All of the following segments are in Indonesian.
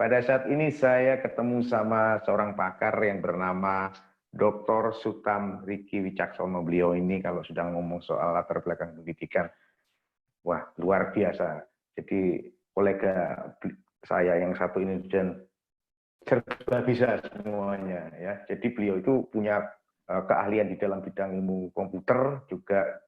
pada saat ini saya ketemu sama seorang pakar yang bernama Dr. Sutam Riki Wicaksono. Beliau ini kalau sudah ngomong soal latar belakang pendidikan, wah luar biasa. Jadi kolega saya yang satu ini dan serba bisa semuanya ya. Jadi beliau itu punya keahlian di dalam bidang ilmu komputer, juga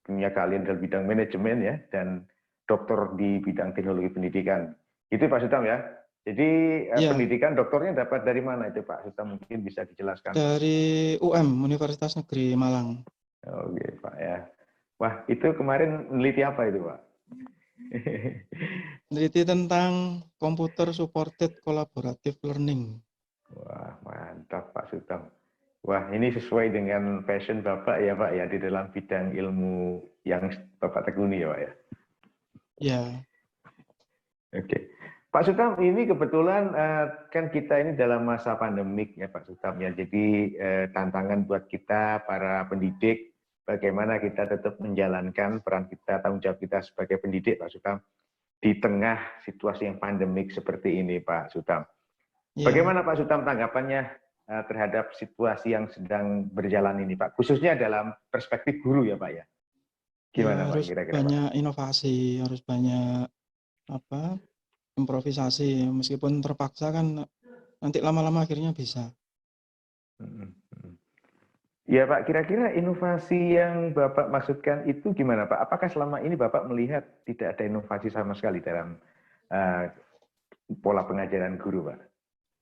punya keahlian dalam bidang manajemen ya, dan doktor di bidang teknologi pendidikan. Itu Pak Sutam ya. Jadi Ya, pendidikan doktornya dapat dari mana itu Pak Sutam, mungkin bisa dijelaskan Pak. dari Universitas Negeri Malang. Oke Pak ya. Wah itu kemarin meneliti apa itu Pak? Meneliti tentang Computer Supported Collaborative Learning. Wah mantap Pak Sutam. Wah ini sesuai dengan passion Bapak ya Pak ya, di dalam bidang ilmu yang Bapak tekuni ya Pak ya. Ya, Oke. Pak Sutam, ini kebetulan kan kita ini dalam masa pandemik ya Pak Sutam ya. Jadi tantangan buat kita para pendidik, bagaimana kita tetap menjalankan peran kita, tanggung jawab kita sebagai pendidik Pak Sutam, di tengah situasi yang pandemik seperti ini Pak Sutam. ya. Bagaimana Pak Sutam tanggapannya terhadap situasi yang sedang berjalan ini Pak? Khususnya dalam perspektif guru ya Pak ya. Ya Gimana Pak harus kira-kira Pak? banyak inovasi, harus banyak improvisasi. Meskipun terpaksa kan nanti lama-lama akhirnya bisa. Ya Pak, kira-kira inovasi yang Bapak maksudkan itu gimana Pak? Apakah selama ini Bapak melihat tidak ada inovasi sama sekali dalam uh, pola pengajaran guru Pak?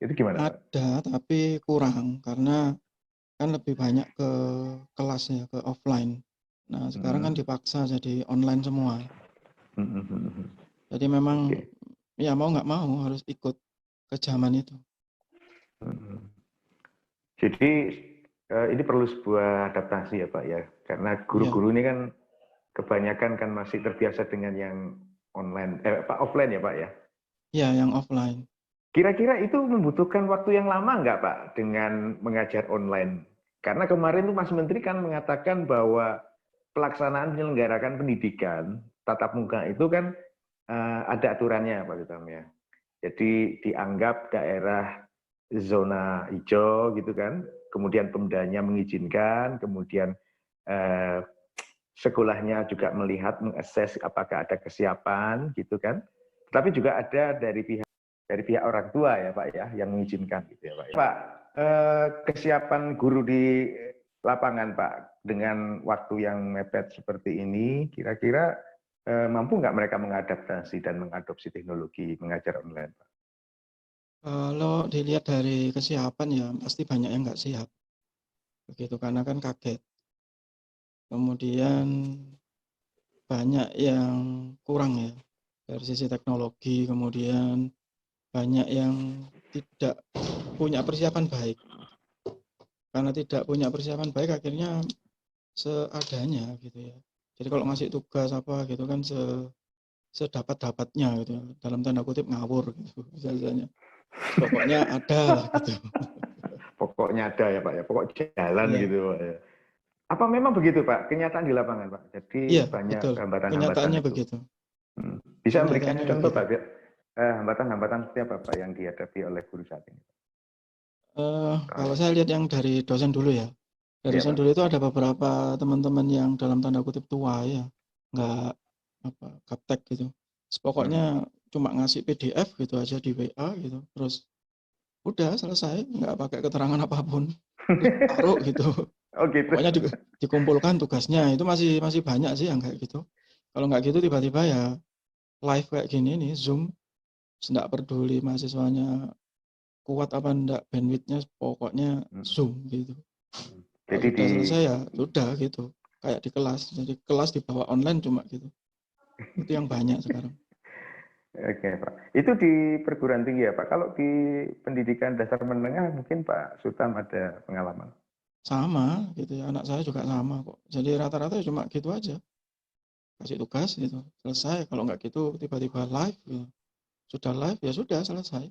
Itu gimana Pak? Ada tapi kurang karena kan lebih banyak ke kelas ya, ke offline. Nah, sekarang kan Hmm. dipaksa jadi online semua. Jadi memang Oke. ya mau nggak mau harus ikut ke zaman itu. Jadi ini perlu sebuah adaptasi ya Pak ya, karena Ya, guru-guru ini kan kebanyakan kan masih terbiasa dengan yang online, Pak offline ya Pak ya. ya yang offline. Kira-kira itu membutuhkan waktu yang lama nggak Pak dengan mengajar online? Karena kemarin tuh Mas Menteri kan mengatakan bahwa pelaksanaan menyelenggarakan pendidikan tatap muka itu kan ada aturannya Pak Sutam ya. Jadi dianggap daerah zona hijau gitu kan, kemudian pemdanya mengizinkan, kemudian eh, sekolahnya juga melihat, mengakses apakah ada kesiapan gitu kan. Tapi juga ada dari pihak orang tua ya Pak ya yang mengizinkan gitu ya Pak. Pak, kesiapan guru di lapangan Pak dengan waktu yang mepet seperti ini, kira-kira mampu nggak mereka mengadaptasi dan mengadopsi teknologi mengajar online Pak? Kalau dilihat dari kesiapan ya pasti banyak yang nggak siap. Begitu karena kan kaget. Kemudian banyak yang kurang ya dari sisi teknologi, kemudian banyak yang tidak punya persiapan baik. Karena tidak punya persiapan baik akhirnya seadanya gitu ya. Jadi kalau ngasih tugas apa gitu kan sedapat-dapatnya gitu ya. Dalam tanda kutip ngawur gitu biasanya. Pokoknya ada lah gitu. Pokoknya ada ya Pak ya, pokok jalan Iya, gitu Pak ya. Apa memang begitu Pak, kenyataan di lapangan Pak? Jadi iya banyak betul. hambatan-hambatan Kenyataannya itu. begitu. Bisa memberikan Kenyataannya contoh begitu. Pak, hambatan-hambatan seperti apa Pak yang dihadapi oleh guru saat ini? Kalau saya lihat yang dari dosen dulu ya. Dari Iya dosen Pak. dulu itu ada beberapa teman-teman yang dalam tanda kutip tua ya, nggak gaptek gitu. Terus pokoknya Hmm. cuma ngasih PDF gitu aja di WA gitu. Terus udah selesai, nggak pakai keterangan apapun. Terus taruh gitu. Oh gitu. Pokoknya dikumpulkan tugasnya. Itu masih masih banyak sih yang kayak gitu. Kalau nggak gitu tiba-tiba ya live kayak gini nih, Zoom, nggak peduli mahasiswanya kuat apa enggak bandwidthnya, pokoknya Zoom gitu. Kalau Jadi sudah selesai ya sudah gitu. Kayak di kelas. Jadi kelas dibawa online cuma gitu. Itu yang banyak sekarang. Oke Pak. Itu di perguruan tinggi ya Pak. Kalau di pendidikan dasar menengah mungkin Pak Sutam ada pengalaman. Sama gitu ya. Anak saya juga sama kok. Jadi rata-rata cuma gitu aja. Kasih tugas gitu. Selesai. Kalau nggak gitu tiba-tiba live gitu. Sudah live ya sudah selesai.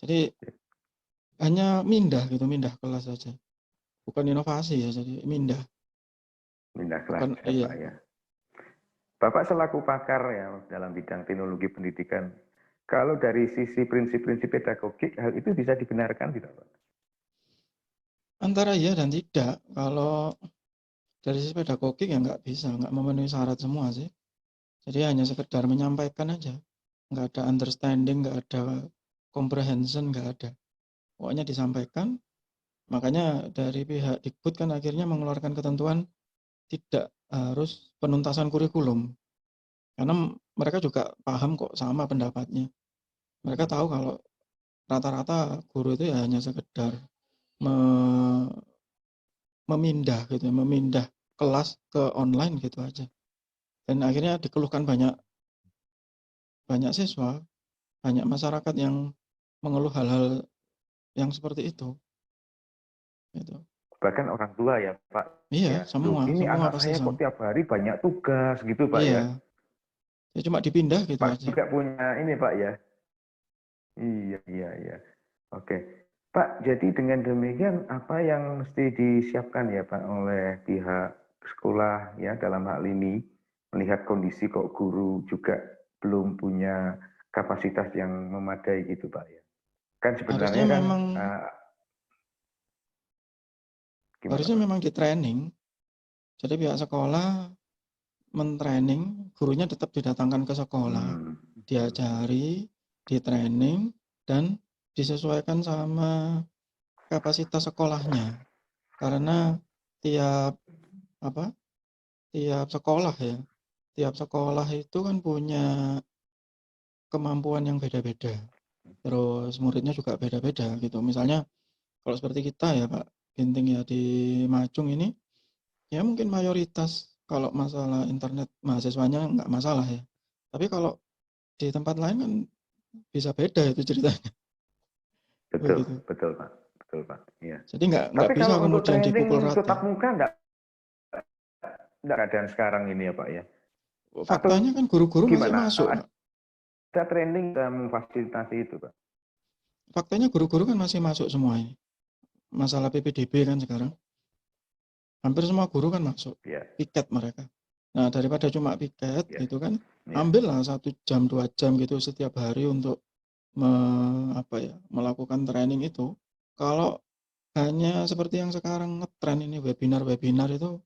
Jadi hanya mindah gitu, mindah kelas saja. Bukan inovasi ya, jadi mindah. Pindah kelas Bukan ya iya. Pak ya. Bapak selaku pakar ya dalam bidang teknologi pendidikan, Kalau dari sisi prinsip-prinsip pedagogik, hal itu bisa dibenarkan tidak, Pak? Antara iya dan tidak. Kalau dari sisi pedagogik ya nggak bisa, nggak memenuhi syarat semua sih. Jadi hanya sekedar menyampaikan aja. Nggak ada understanding, nggak ada comprehension, nggak ada. Pokoknya disampaikan. Makanya dari pihak Dikbud kan akhirnya mengeluarkan ketentuan tidak harus penuntasan kurikulum. Karena mereka juga paham kok sama pendapatnya. Mereka tahu kalau rata-rata guru itu ya hanya sekedar memindah gitu ya, memindah kelas ke online gitu aja. Dan akhirnya dikeluhkan banyak siswa, banyak masyarakat yang mengeluh hal-hal yang seperti itu. Gitu. Bahkan orang tua ya, Pak. Iya, Ya, loh, semua ini semua anak pasti saya kok sama. tiap hari banyak tugas gitu, Pak ya. Iya, ya cuma dipindah gitu Pak aja. juga punya ini, Pak ya. Iya, iya, iya. Oke. Pak, jadi dengan demikian apa yang mesti disiapkan ya Pak oleh pihak sekolah ya dalam hal ini melihat kondisi kok guru juga belum punya kapasitas yang memadai gitu Pak ya. Kan Harusnya sebenarnya kan memang gimana harusnya Pak? memang di training. Jadi pihak sekolah mentraining, gurunya tetap didatangkan ke sekolah, diajari, di training, dan disesuaikan sama kapasitas sekolahnya. Karena tiap apa? Tiap sekolah ya, tiap sekolah itu kan punya kemampuan yang beda-beda. Terus muridnya juga beda-beda gitu. Misalnya kalau seperti kita ya Pak Ginting ya di Macung ini, ya mungkin mayoritas kalau masalah internet mahasiswanya nggak masalah ya. Tapi kalau di tempat lain kan bisa beda itu ceritanya. Betul, Begitu. betul Pak. Betul Pak. Iya. Jadi nggak Tapi bisa kalau untuk kemudian dipukul training rata. tatap muka enggak keadaan sekarang ini ya Pak ya. Faktanya Atau kan guru-guru masih gimana? masuk, Pak. Ada training dan memfasilitasi itu Pak. Faktanya guru-guru kan masih masuk semua ini. Masalah PPDB kan sekarang. Hampir semua guru kan masuk. Ya. Piket mereka. Nah, daripada cuma piket Ya. gitu kan, Ya. ambillah 1 jam, 2 jam gitu setiap hari untuk melakukan training itu. Kalau hanya seperti yang sekarang ngetren ini webinar-webinar itu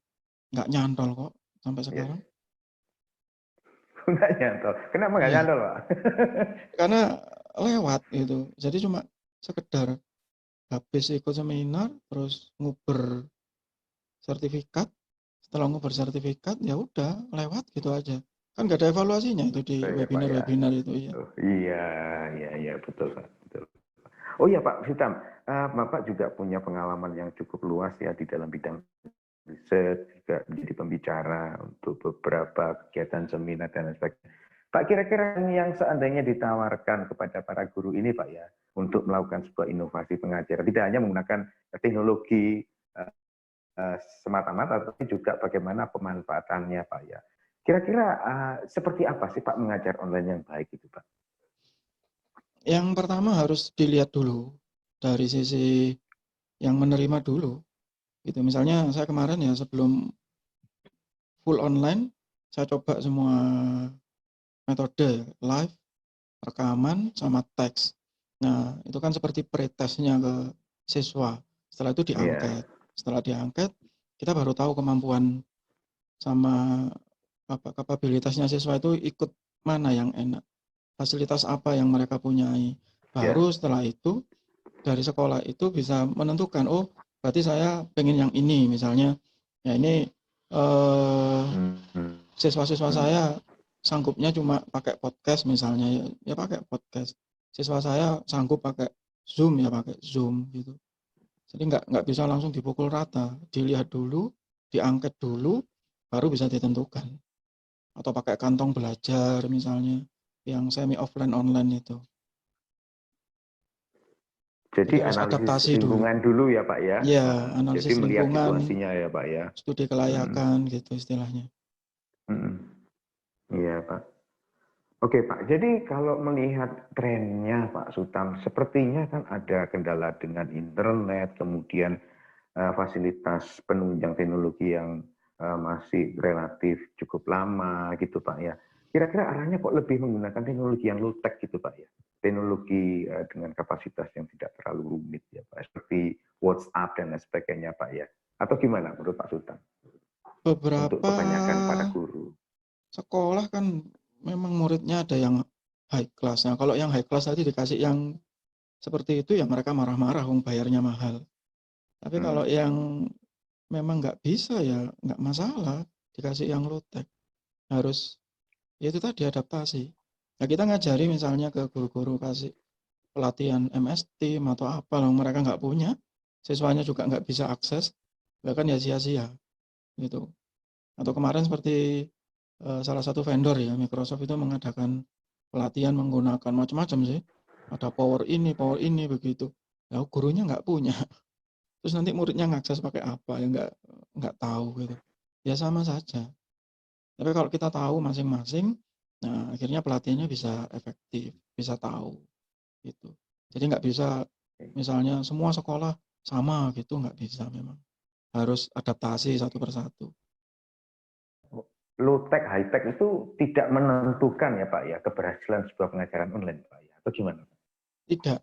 nggak nyantol kok sampai Ya. sekarang. Nggak nyantol. Kenapa nggak Iya, nyantol, Pak? karena lewat gitu. Jadi cuma sekedar habis ikut seminar terus nguber sertifikat. Setelah nguber sertifikat ya udah lewat gitu aja. Kan nggak ada evaluasinya itu di Betul ya, Pak ya. webinar-webinar itu ya. Oh, iya, iya, iya, betul, Pak. Betul. Oh iya, Pak Sutam, Bapak juga punya pengalaman yang cukup luas ya di dalam bidang riset, juga menjadi pembicara untuk beberapa kegiatan seminar dan lain sebagainya. Pak, kira-kira yang seandainya ditawarkan kepada para guru ini, Pak ya, untuk melakukan sebuah inovasi pengajaran, tidak hanya menggunakan teknologi semata-mata, tapi juga bagaimana pemanfaatannya, Pak ya. Kira-kira seperti apa sih Pak mengajar online yang baik itu, Pak? Yang pertama harus dilihat dulu dari sisi yang menerima dulu. Gitu. Misalnya saya kemarin ya sebelum full online, saya coba semua metode live, rekaman, sama teks. Nah, itu kan seperti pretestnya ke siswa. Setelah itu Iya. diangket. Setelah diangket, kita baru tahu kemampuan sama kapabilitasnya siswa itu ikut mana yang enak. Fasilitas apa yang mereka punyai. Ya. Baru setelah itu, dari sekolah itu bisa menentukan, oh berarti saya pengen yang ini. Misalnya, ya ini siswa-siswa saya sanggupnya cuma pakai podcast misalnya, ya pakai podcast. Siswa saya sanggup pakai Zoom, ya pakai Zoom gitu. Jadi nggak bisa langsung dipukul rata, dilihat dulu, diangket dulu, baru bisa ditentukan. Atau pakai kantong belajar misalnya, yang semi offline online itu. Jadi Jadi harus analisis adaptasi dulu. lingkungan dulu ya Pak ya. Ya, Jadi analisis melihat lingkungan, situasinya ya Pak ya. studi kelayakan gitu istilahnya. Iya Pak. Oke Pak, jadi kalau melihat trennya Pak Sutam, sepertinya kan ada kendala dengan internet, kemudian fasilitas penunjang teknologi yang masih relatif cukup lama gitu Pak ya. kira-kira arahnya kok lebih menggunakan teknologi yang low tech gitu Pak ya, teknologi dengan kapasitas yang tidak terlalu rumit ya Pak, seperti WhatsApp dan lain sebagainya Pak ya, atau gimana menurut Pak Sultan untuk Beberapa kebanyakan para guru? sekolah kan memang muridnya ada yang high class. Nah, kalau yang high class tadi dikasih yang seperti itu ya mereka marah-marah, wong bayarnya mahal. Tapi kalau yang memang nggak bisa ya nggak masalah dikasih yang low tech. Harus ya itu tadi adaptasi. Nah, kita ngajari misalnya ke guru-guru kasih pelatihan MS Team atau apa, loh mereka nggak punya, siswanya juga nggak bisa akses, bahkan ya sia-sia gitu. Atau kemarin seperti salah satu vendor ya, Microsoft itu mengadakan pelatihan menggunakan macam-macam sih. Ada power ini begitu. Ya gurunya nggak punya. Terus nanti muridnya ngakses pakai apa ya nggak tahu gitu. Ya sama saja. Tapi kalau kita tahu masing-masing, nah akhirnya pelatihannya bisa efektif, bisa tahu gitu. Jadi nggak bisa misalnya semua sekolah sama gitu, nggak bisa memang. Harus adaptasi satu persatu. Low tech, high tech itu tidak menentukan ya Pak ya keberhasilan sebuah pengajaran online Pak ya, atau gimana? Tidak.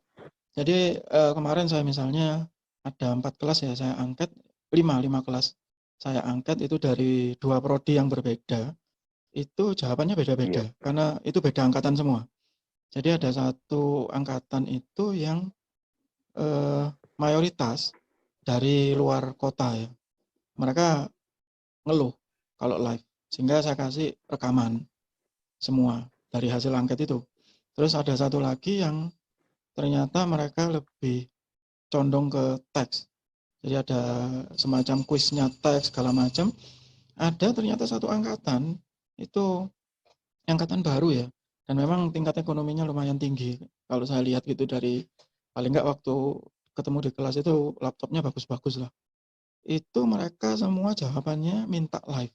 Jadi kemarin saya misalnya ada 4 kelas ya saya angkat, 5 kelas saya angkat itu dari 2 prodi yang berbeda, itu jawabannya Iya. beda-beda karena itu beda angkatan semua. Jadi ada satu angkatan itu yang mayoritas dari luar kota ya. Mereka ngeluh kalau live, sehingga saya kasih rekaman semua dari hasil angket itu. Terus ada satu lagi yang ternyata mereka lebih condong ke teks. Jadi ada semacam kuisnya teks segala macam. Ada ternyata satu angkatan itu angkatan baru ya. Dan memang tingkat ekonominya lumayan tinggi. Kalau saya lihat gitu dari paling nggak waktu ketemu di kelas itu laptopnya bagus-bagus lah. Itu mereka semua jawabannya minta live.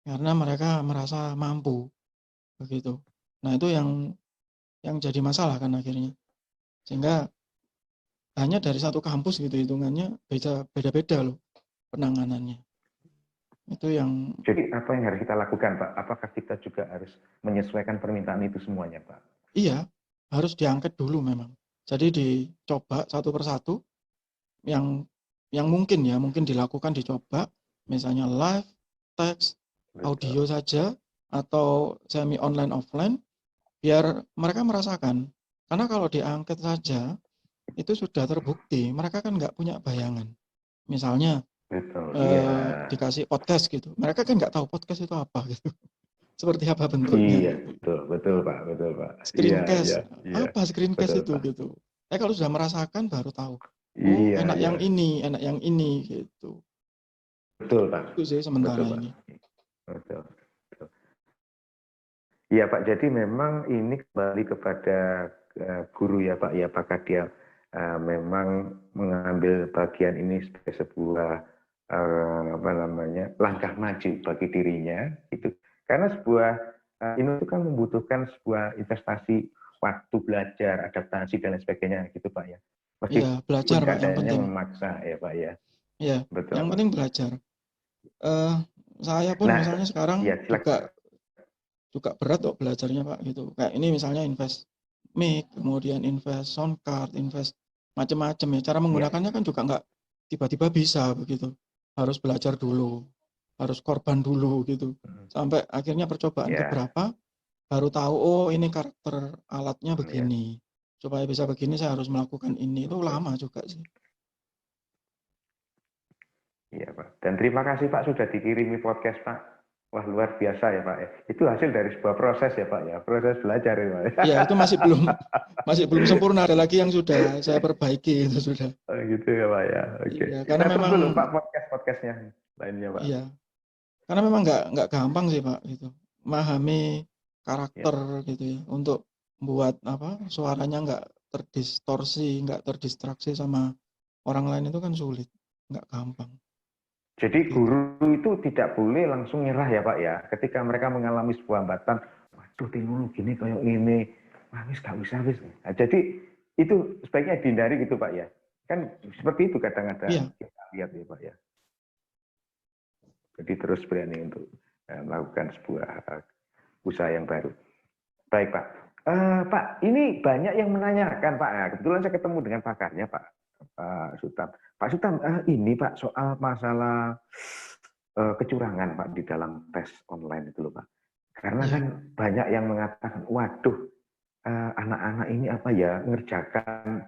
Karena mereka merasa mampu begitu. Nah, itu yang jadi masalah kan akhirnya. Sehingga hanya dari satu kampus gitu hitungannya beda-beda loh penanganannya. Itu yang Jadi apa yang harus kita lakukan Pak? Apakah kita juga harus menyesuaikan permintaan itu semuanya Pak? iya harus diangkat dulu memang. Jadi dicoba satu persatu yang mungkin dilakukan dicoba misalnya live, teks, Betul. audio saja atau semi online offline biar mereka merasakan. Karena kalau diangkat saja itu sudah terbukti mereka kan nggak punya bayangan. Misalnya Betul. Iya. dikasih podcast gitu, mereka kan nggak tahu podcast itu apa gitu, seperti apa bentuknya Iya, gitu. betul, betul Pak, betul Pak. Iya, iya, Screencast, iya. apa screencast Betul itu Pak. gitu. Kalau sudah merasakan baru tahu, oh Iya, iya. enak yang ini gitu. Betul Pak. Itu sih Betul sementara Pak. ini. Betul. Betul. Iya Pak, jadi memang ini kembali kepada guru ya Pak, ya apakah dia memang mengambil bagian ini sebagai sebuah apa namanya langkah maju bagi dirinya, itu karena sebuah ini itu kan membutuhkan sebuah investasi waktu belajar, adaptasi dan lain sebagainya gitu Pak ya. Iya, Meskipun belajar Pak yang keadaannya penting. memaksa ya Pak ya, Iya, betul yang Pak. penting belajar. Eh, saya pun Nah, misalnya sekarang ya juga silakan. juga berat kok belajarnya Pak gitu. Kayak ini misalnya invest mic, kemudian invest sound card, invest macam-macam ya. Cara Ya, menggunakannya kan juga nggak tiba-tiba bisa begitu. Harus belajar dulu, harus korban dulu gitu. Sampai akhirnya percobaan ya, keberapa baru tahu oh ini karakter alatnya ya, begini. Supaya bisa begini saya harus melakukan ini. Itu betul. lama juga sih. Iya Pak. Dan terima kasih Pak sudah dikirimi podcast Pak. Wah luar biasa ya Pak ya. Itu hasil dari sebuah proses ya Pak ya. Proses belajar ya Pak. Ya itu masih belum sempurna. Ada lagi yang sudah saya perbaiki itu sudah. Oh, gitu ya Pak ya. Oke. Iya, karena Kita memang tunggu loh Pak podcastnya lainnya Pak. iya, karena memang nggak gampang sih Pak gitu. Memahami Ya. karakter gitu ya untuk buat apa suaranya nggak terdistorsi, nggak terdistraksi sama orang lain itu kan sulit, nggak gampang Jadi gitu. guru itu tidak boleh langsung nyerah ya Pak ya. Ketika mereka mengalami sebuah hambatan, waduh teknologi ini kayak ini, wah wis gak bisa wis. Nah, jadi itu sebaiknya dihindari gitu Pak ya. Kan seperti itu kadang-kadang Iya, kita lihat ya Pak ya. Jadi terus berani untuk melakukan sebuah usaha yang baru. Baik Pak. Pak, ini banyak yang menanyakan Pak. Nah, kebetulan saya ketemu dengan pakarnya Pak Sutam. Pak Sutam, ini Pak soal masalah kecurangan Pak di dalam tes online itu loh Pak. Karena kan banyak yang mengatakan, waduh, anak-anak ini apa ya ngerjakan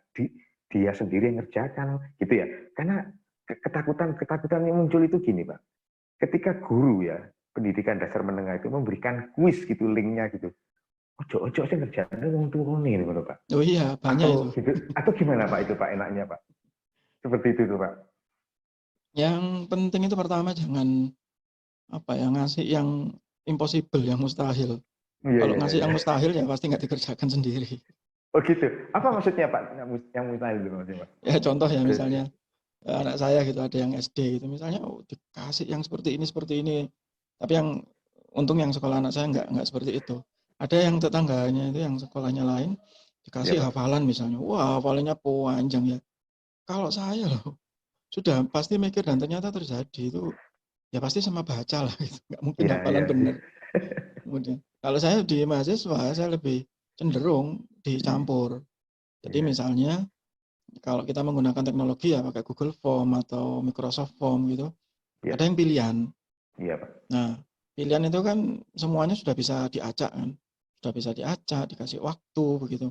dia sendiri yang ngerjakan gitu ya. Karena ketakutan yang muncul itu gini Pak. Ketika guru ya pendidikan dasar menengah itu memberikan kuis gitu linknya gitu. Ojo saya ngerjain wong turune ngono Pak. Oh iya, banyak itu. Gitu. Atau gimana Pak itu Pak enaknya Pak? Seperti itu tuh Pak. Yang penting itu pertama jangan ngasih yang impossible, yang mustahil. Kalau ngasih yang mustahil ya pasti nggak dikerjakan sendiri. Oh gitu. Apa maksudnya Pak yang mustahil itu maksudnya Pak? Ya contoh ya misalnya anak saya gitu ada yang SD gitu misalnya dikasih yang seperti ini. Tapi yang untung yang sekolah anak saya nggak seperti itu. Ada yang tetangganya itu yang sekolahnya lain dikasih hafalan misalnya. Wah, hafalannya panjang ya. Kalau saya loh sudah pasti mikir dan ternyata terjadi itu ya pasti sama baca lah gitu. Nggak mungkin hafalan benar. Kemudian kalau saya di mahasiswa saya lebih cenderung dicampur. Jadi misalnya kalau kita menggunakan teknologi ya pakai Google Form atau Microsoft Form gitu, ada yang pilihan. Iya Pak. Nah, pilihan itu kan semuanya sudah bisa diacak kan, sudah bisa diacak, dikasih waktu begitu.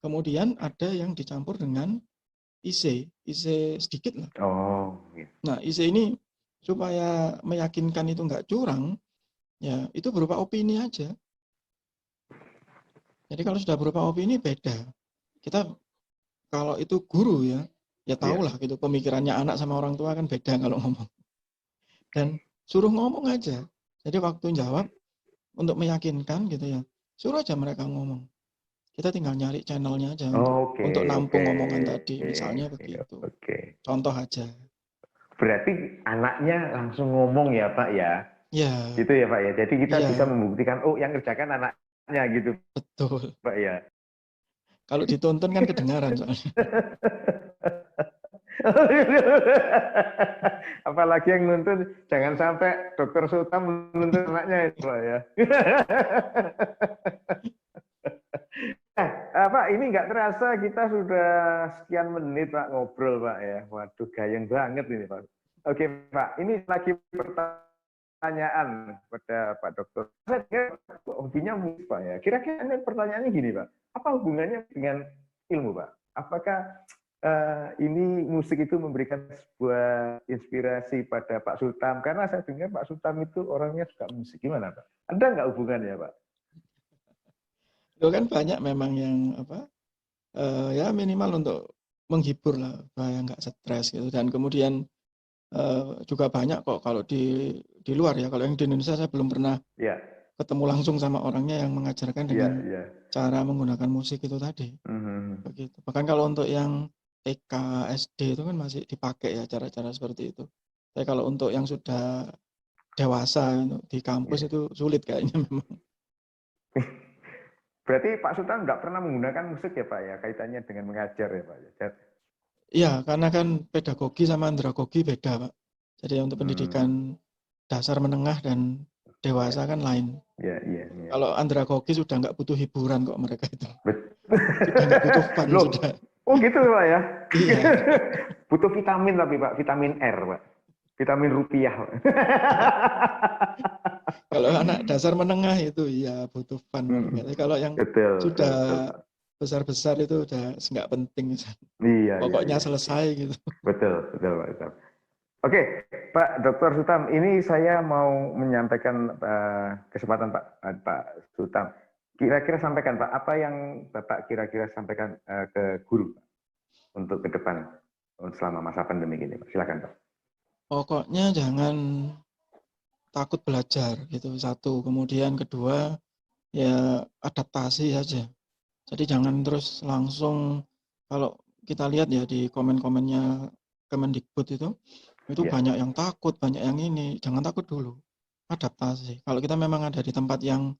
Kemudian ada yang dicampur dengan IC sedikit lah. Oh. Gitu. Nah, IC ini supaya meyakinkan itu nggak curang, ya itu berupa opini aja. Jadi kalau sudah berupa opini beda. Kita kalau itu guru ya tahulah gitu pemikirannya anak sama orang tua kan beda kalau ngomong. Dan suruh ngomong aja. Jadi waktu jawab untuk meyakinkan gitu ya, suruh aja mereka ngomong. Kita tinggal nyari channelnya aja untuk nampung omongan tadi, misalnya begitu. Contoh aja. Berarti anaknya langsung ngomong ya Pak ya? Ya. Gitu ya Pak ya. Jadi kita bisa membuktikan yang ngerjakan anaknya gitu. Betul. Pak ya. Kalau ditonton kan kedengaran soalnya. Apalagi yang nuntun jangan sampai Dokter Sutam menuntun anaknya itu Pak ya. Pak ini nggak terasa kita sudah sekian menit Pak ngobrol Pak ya. Waduh gayeng banget ini Pak. Oke Pak, ini lagi pertanyaan pada Pak Dokter. Saya kira hobinya musik Pak ya. Kira-kira ini pertanyaannya gini Pak. Apa hubungannya dengan ilmu Pak? Apakah ini musik itu memberikan sebuah inspirasi pada Pak Sutam? Karena saya dengar Pak Sutam itu orangnya suka musik. Gimana Pak? Ada nggak hubungannya Pak? Itu kan banyak memang yang ya minimal untuk menghibur lah supaya nggak stres gitu. Dan kemudian juga banyak kok kalau di luar ya. Kalau yang di Indonesia saya belum pernah ketemu langsung sama orangnya yang mengajarkan dengan cara menggunakan musik itu tadi. Begitu. Bahkan kalau untuk yang TK, SD itu kan masih dipakai ya cara-cara seperti itu. Tapi kalau untuk yang sudah dewasa di kampus itu sulit kayaknya memang. Berarti Pak Sultan nggak pernah menggunakan musik ya Pak ya, kaitannya dengan mengajar ya Pak? Iya, karena kan pedagogi sama andragogi beda Pak. Jadi untuk pendidikan dasar menengah dan dewasa kan lain. Kalau andragogi sudah nggak butuh hiburan kok mereka itu. Sudah nggak butuh fun sudah. Oh gitu Pak ya? Iya. Butuh vitamin tapi Pak, vitamin R Pak. Vitamin rupiah. Kalau anak dasar menengah itu ya butuh fun. Tapi kalau yang sudah besar-besar itu udah nggak penting. Pokoknya selesai gitu. Betul Pak. Oke, Pak Dr. Sutam, ini saya mau menyampaikan kesempatan Pak Sutam. Kira-kira sampaikan Pak, apa yang Bapak kira-kira sampaikan ke guru untuk ke depan selama masa pandemi ini Pak? Silakan Pak. Pokoknya jangan takut belajar gitu, satu. Kemudian kedua ya adaptasi saja. Jadi jangan terus langsung, kalau kita lihat ya di komen-komennya Kemendikbud itu banyak yang takut, banyak yang ini. Jangan takut dulu, adaptasi. Kalau kita memang ada di tempat yang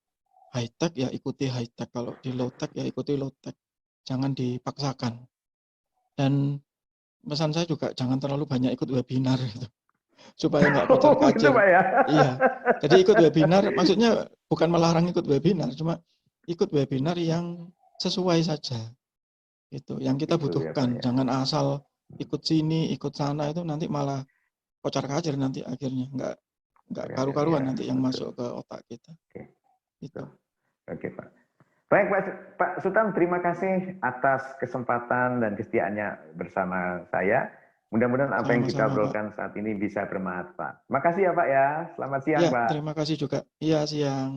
high tech ya ikuti high tech, kalau di low tech ya ikuti low tech. Jangan dipaksakan. Dan pesan saya juga jangan terlalu banyak ikut webinar gitu. supaya nggak Oh, kocar gitu kacir. Pak ya. Iya. Jadi ikut webinar, maksudnya bukan melarang ikut webinar, cuma ikut webinar yang sesuai saja. Itu yang kita Gitu ya Pak butuhkan. ya. Jangan asal ikut sini, ikut sana, itu nanti malah kocar kacir nanti akhirnya. Nggak karu-karuan Ya, nanti yang betul. masuk ke otak kita. Oke. Itu. Oke Pak. Baik Pak Sutam, terima kasih atas kesempatan dan kesetiaannya bersama saya. Mudah-mudahan apa yang kita Sama-sama, Pak. obrolkan saat ini bisa bermanfaat. Terima kasih ya Pak ya. Selamat siang Ya, Pak. terima kasih juga. Iya, siang.